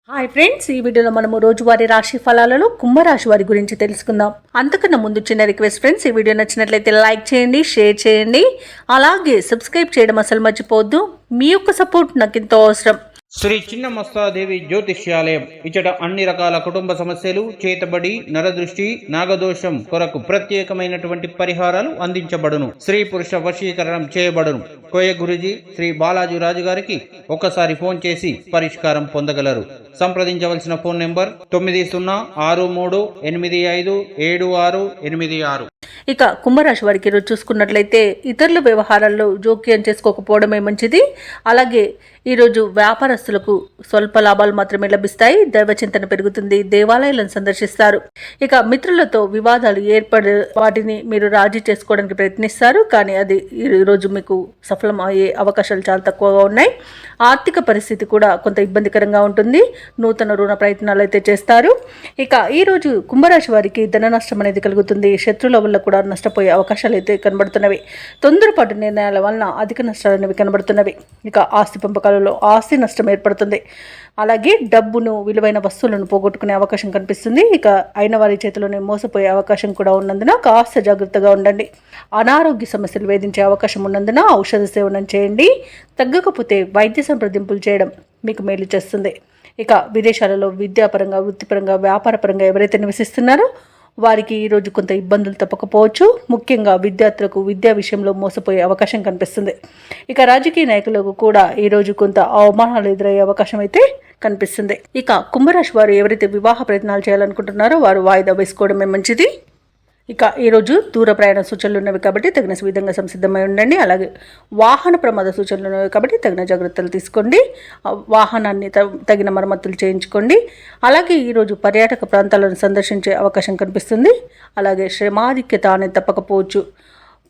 Hi friends, ఈ వీడియోలో మనము రోజువారీ రాశి ఫలాలలో కుంభరాశి వారి గురించి తెలుసుకుందాం. అంతకన్నా ముందు చిన్న రిక్వెస్ట్ ఫ్రెండ్స్, ఈ వీడియో నచ్చినట్లయితే లైక్ చేయండి, షేర్ చేయండి, అలాగే సబ్స్క్రైబ్ చేయడం అసలు మర్చిపోవద్దు. మీ యొక్క సపోర్ట్ నాకు ఎంతో అవసరం. శ్రీ చిన్నమస్తాదేవి జ్యోతిష్యాలయం ఇచ్చట అన్ని రకాల కుటుంబ సమస్యలు, చేతబడి, నరదృష్టి, నాగదోషం కొరకు ప్రత్యేకమైనటువంటి పరిహారాలు అందించబడును. స్త్రీ పురుష వశీకరణం చేయబడును. కోయ గురుజీ శ్రీ బాలాజీ రాజు గారికి ఒక్కసారి ఫోన్ చేసి పరిష్కారం పొందగలరు. సంప్రదించవలసిన ఫోన్ నెంబర్ 9063857686. ఇక కుంభరాశి వారికి ఈరోజు చూసుకున్నట్లయితే ఇతరుల వ్యవహారాల్లో జోక్యం చేసుకోకపోవడమే మంచిది. అలాగే ఈరోజు వ్యాపారస్తులకు స్వల్ప లాభాలు మాత్రమే లభిస్తాయి. దైవచింతన పెరుగుతుంది. దేవాలయాలను సందర్శిస్తారు. ఇక మిత్రులతో వివాదాలు ఏర్పడి వాటిని మీరు రాజీ చేసుకోవడానికి ప్రయత్నిస్తారు, కానీ అది ఈరోజు మీకు సఫలం అయ్యే అవకాశాలు చాలా తక్కువగా ఉన్నాయి. ఆర్థిక పరిస్థితి కూడా కొంత ఇబ్బందికరంగా ఉంటుంది. నూతన రుణ ప్రయత్నాలు అయితే చేస్తారు. ఇక ఈరోజు కుంభరాశి వారికి ధన నష్టం అనేది కలుగుతుంది. శత్రువుల వల్ల కూడా నష్టపోయే అవకాశాలు అయితే కనబడుతున్నవి. తొందరపాటు నిర్ణయాల వలన అధిక నష్టాలు అనేవి కనబడుతున్నవి. ఇక ఆస్తి పంపకాలలో ఆస్తి నష్టం ఏర్పడుతుంది. అలాగే డబ్బును, విలువైన వస్తువులను పోగొట్టుకునే అవకాశం కనిపిస్తుంది. ఇక అయిన వారి చేతిలోనే మోసపోయే అవకాశం కూడా ఉన్నందున కాస్త జాగ్రత్తగా ఉండండి. అనారోగ్య సమస్యలు వేధించే అవకాశం ఉన్నందున ఔషధ సేవనం చేయండి. తగ్గకపోతే వైద్య సంప్రదింపులు చేయడం మీకు మేలు చేస్తుంది. ఇక విదేశాలలో విద్యాపరంగా, వృత్తిపరంగా, వ్యాపారపరంగా ఎవరైతే నివసిస్తున్నారో వారికి ఈరోజు కొంత ఇబ్బందులు తప్పకపోవచ్చు. ముఖ్యంగా విద్యార్థులకు విద్యా విషయంలో మోసపోయే అవకాశం కనిపిస్తుంది. ఇక రాజకీయ నాయకులకు కూడా ఈరోజు కొంత అవమానాలు ఎదురయ్యే అవకాశం అయితే కనిపిస్తుంది. ఇక కుంభరాశి వారు ఎవరైతే వివాహ ప్రయత్నాలు చేయాలనుకుంటున్నారో వారు వాయిదా వేసుకోవడమే మంచిది. ఇక ఈరోజు దూర ప్రయాణ సూచనలు ఉన్నవి కాబట్టి తగిన విధంగా సంసిద్ధమై ఉండండి. అలాగే వాహన ప్రమాద సూచనలు ఉన్నవి కాబట్టి తగిన జాగ్రత్తలు తీసుకోండి. వాహనాన్ని తగిన మరమ్మతులు చేయించుకోండి. అలాగే ఈరోజు పర్యాటక ప్రాంతాలను సందర్శించే అవకాశం కనిపిస్తుంది. అలాగే శ్రమాధిక్యత అనేది తప్పకపోవచ్చు.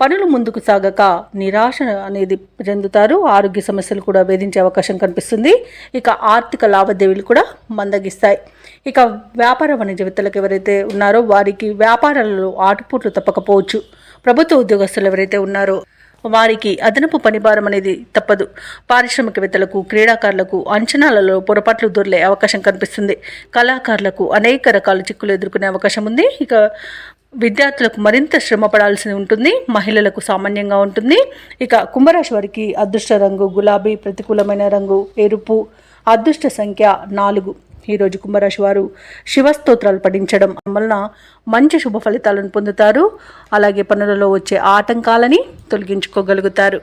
పనులు ముందుకు సాగక నిరాశ అనేది చెందుతారు. ఆరోగ్య సమస్యలు కూడా వేధించే అవకాశం కనిపిస్తుంది. ఇక ఆర్థిక లావాదేవీలు కూడా మందగిస్తాయి. ఇక వ్యాపార వాణిజ్యవేత్తలకు ఎవరైతే ఉన్నారో వారికి వ్యాపారాలలో ఆటుపోట్లు తప్పకపోవచ్చు. ప్రభుత్వ ఉద్యోగస్తులు ఎవరైతే ఉన్నారో వారికి అదనపు పనిభారం అనేది తప్పదు. పారిశ్రామికవేత్తలకు, క్రీడాకారులకు అంచనాలలో పొరపాట్లు దొర్లే అవకాశం కనిపిస్తుంది. కళాకారులకు అనేక రకాల చిక్కులు ఎదుర్కొనే అవకాశం ఉంది. ఇక విద్యార్థులకు మరింత శ్రమ పడాల్సి ఉంటుంది. మహిళలకు సామాన్యంగా ఉంటుంది. ఇక కుంభరాశి వారికి అదృష్ట రంగు గులాబీ, ప్రతికూలమైన రంగు ఎరుపు, అదృష్ట సంఖ్య 4. ఈరోజు కుంభరాశి వారు శివస్తోత్రాలు పఠించడం వలన మంచి శుభ ఫలితాలను పొందుతారు. అలాగే పనులలో వచ్చే ఆటంకాలని తొలగించుకోగలుగుతారు.